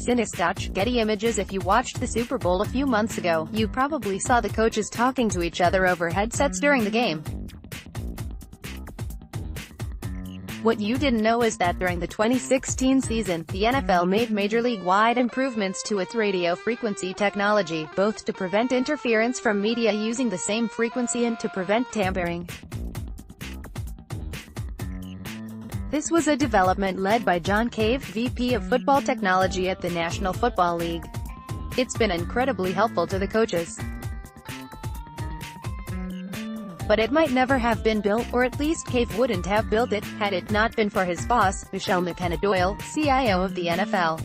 Cintascotch, Getty Images. If you watched the Super Bowl a few months ago, you probably saw the coaches talking to each other over headsets during the game. What you didn't know is that during the 2016 season, the NFL made Major League-wide improvements to its radio frequency technology, both to prevent interference from media using the same frequency and to prevent tampering. This was a development led by John Cave, VP of Football Technology at the National Football League. It's been incredibly helpful to the coaches. But it might never have been built, or at least Cave wouldn't have built it, had it not been for his boss, Michelle McKenna-Doyle, CIO of the NFL.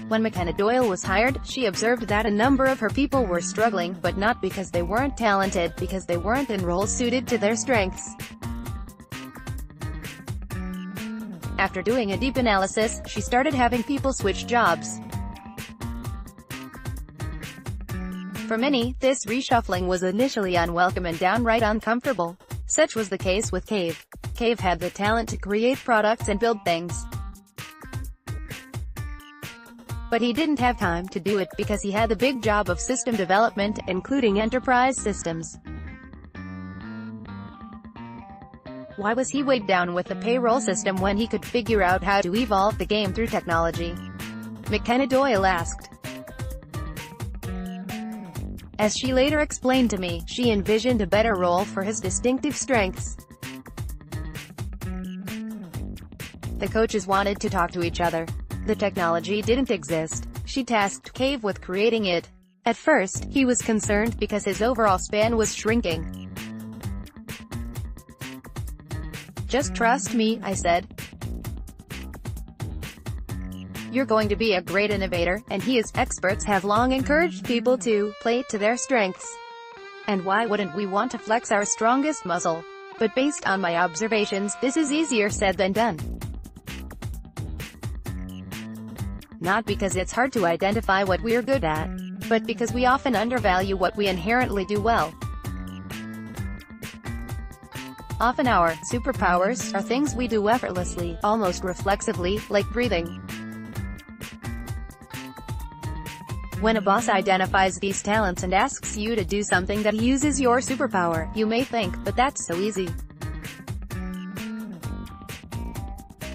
When McKenna-Doyle was hired, she observed that a number of her people were struggling, but not because they weren't talented, because they weren't in roles suited to their strengths. After doing a deep analysis, she started having people switch jobs. For many, this reshuffling was initially unwelcome and downright uncomfortable. Such was the case with Cave. Cave had the talent to create products and build things. But he didn't have time to do it, because he had the big job of system development, including enterprise systems. Why was he weighed down with the payroll system when he could figure out how to evolve the game through technology? McKenna-Doyle asked. As she later explained to me, she envisioned a better role for his distinctive strengths. The coaches wanted to talk to each other. The technology didn't exist. She tasked Cave with creating it. At first, he was concerned because his overall span was shrinking. "Just trust me," I said. "You're going to be a great innovator," and experts have long encouraged people to play to their strengths. And why wouldn't we want to flex our strongest muscle? But based on my observations, this is easier said than done. Not because it's hard to identify what we're good at, but because we often undervalue what we inherently do well. Often our superpowers are things we do effortlessly, almost reflexively, like breathing. When a boss identifies these talents and asks you to do something that uses your superpower, you may think, "But that's so easy.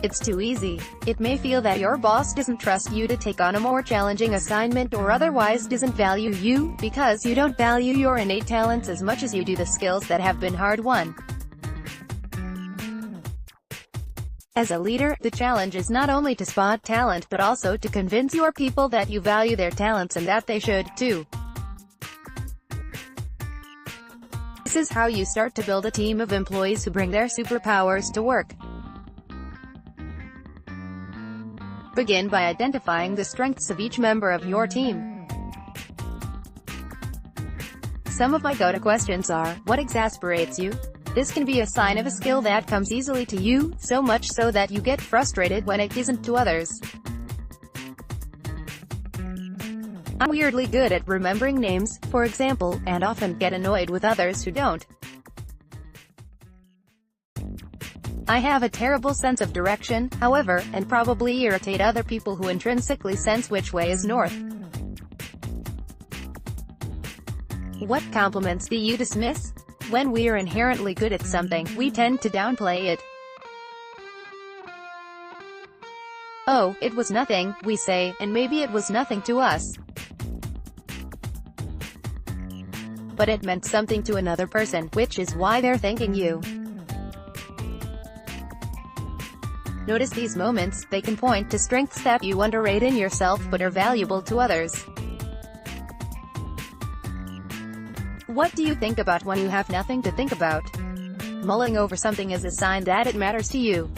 It's too easy." It may feel that your boss doesn't trust you to take on a more challenging assignment, or otherwise doesn't value you, because you don't value your innate talents as much as you do the skills that have been hard-won. As a leader, the challenge is not only to spot talent, but also to convince your people that you value their talents and that they should, too. This is how you start to build a team of employees who bring their superpowers to work. Begin by identifying the strengths of each member of your team. Some of my go-to questions are, what exasperates you? This can be a sign of a skill that comes easily to you, so much so that you get frustrated when it isn't to others. I'm weirdly good at remembering names, for example, and often get annoyed with others who don't. I have a terrible sense of direction, however, and probably irritate other people who intrinsically sense which way is north. What compliments do you dismiss? When we are inherently good at something, we tend to downplay it. "Oh, it was nothing," we say, and maybe it was nothing to us. But it meant something to another person, which is why they're thanking you. Notice these moments. They can point to strengths that you underrate in yourself but are valuable to others. What do you think about when you have nothing to think about? Mulling over something is a sign that it matters to you.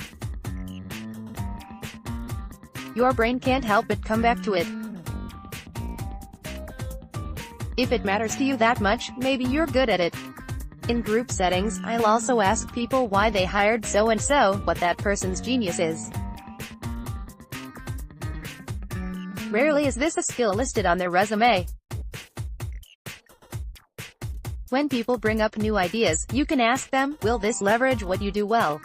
Your brain can't help but come back to it. If it matters to you that much, maybe you're good at it. In group settings, I'll also ask people why they hired so-and-so, what that person's genius is. Rarely is this a skill listed on their resume. When people bring up new ideas, you can ask them, will this leverage what you do well?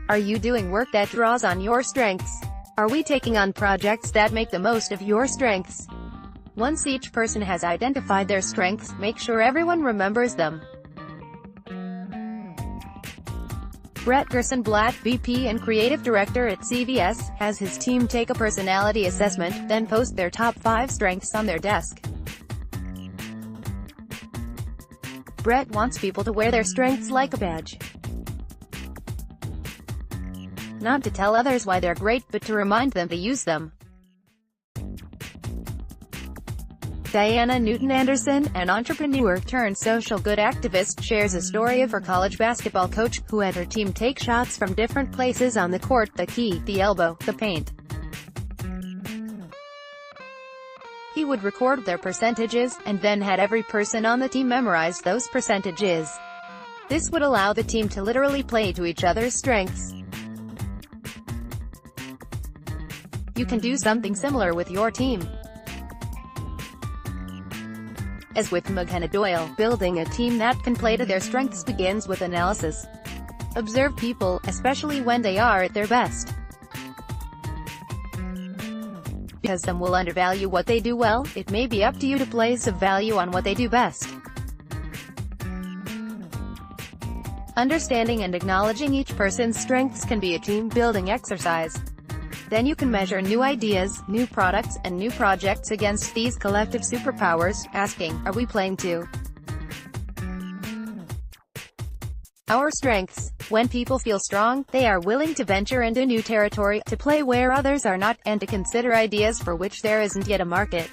Are you doing work that draws on your strengths? Are we taking on projects that make the most of your strengths? Once each person has identified their strengths, make sure everyone remembers them. Brett Gerstenblatt, VP and Creative Director at CVS, has his team take a personality assessment, then post their top 5 strengths on their desk. Brett wants people to wear their strengths like a badge. Not to tell others why they're great, but to remind them to use them. Diana Newton-Anderson, an entrepreneur-turned-social good activist, shares a story of her college basketball coach, who had her team take shots from different places on the court: the key, the elbow, the paint. He would record their percentages, and then had every person on the team memorize those percentages. This would allow the team to literally play to each other's strengths. You can do something similar with your team. As with McKenna Doyle, building a team that can play to their strengths begins with analysis. Observe people, especially when they are at their best. Because some will undervalue what they do well, it may be up to you to place a value on what they do best. Understanding and acknowledging each person's strengths can be a team-building exercise. Then you can measure new ideas, new products, and new projects against these collective superpowers, asking, are we playing to our strengths? When people feel strong, they are willing to venture into new territory, to play where others are not, and to consider ideas for which there isn't yet a market.